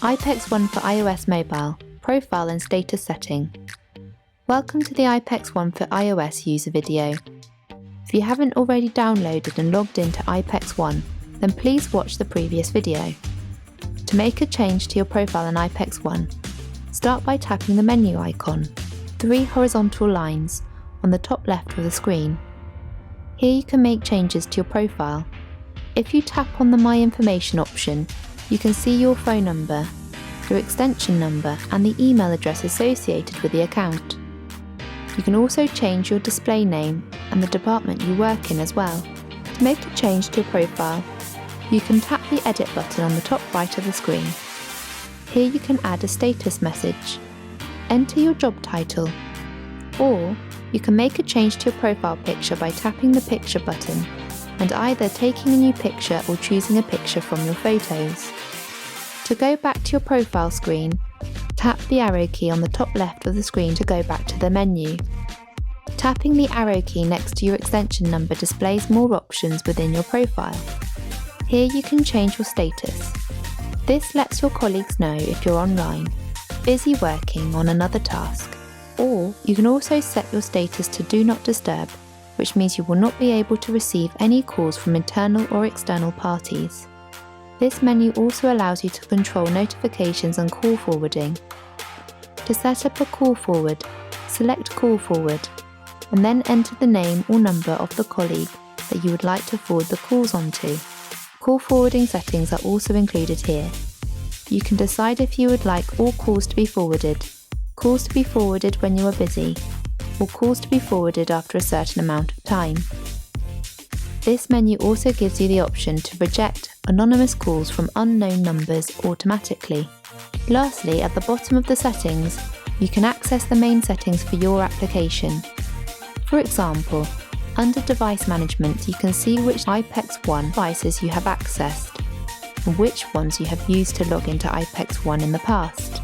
iPECS 1 for iOS mobile, profile and status setting. Welcome to the iPECS 1 for iOS user video. If you haven't already downloaded and logged into iPECS 1, then please watch the previous video. To make a change to your profile in iPECS 1, start by tapping the menu icon, 3 horizontal lines, on the top left of the screen. Here you can make changes to your profile. If you tap on the My Information option, you can see your phone number, your extension number and the email address associated with the account. You can also change your display name and the department you work in as well. To make a change to your profile, you can tap the Edit button on the top right of the screen. Here you can add a status message, enter your job title, or you can make a change to your profile picture by tapping the Picture button and either taking a new picture or choosing a picture from your photos. To go back to your profile screen, tap the arrow key on the top left of the screen to go back to the menu. Tapping the arrow key next to your extension number displays more options within your profile. Here you can change your status. This lets your colleagues know if you're online, busy working on another task, or you can also set your status to Do Not Disturb, which means you will not be able to receive any calls from internal or external parties. This menu also allows you to control notifications and call forwarding. To set up a call forward, select Call Forward, and then enter the name or number of the colleague that you would like to forward the calls onto. Call forwarding settings are also included here. You can decide if you would like all calls to be forwarded, calls to be forwarded when you are busy, or calls to be forwarded after a certain amount of time. This menu also gives you the option to reject anonymous calls from unknown numbers automatically. Lastly, at the bottom of the settings, you can access the main settings for your application. For example, under Device Management, you can see which iPECS 1 devices you have accessed and which ones you have used to log into iPECS 1 in the past.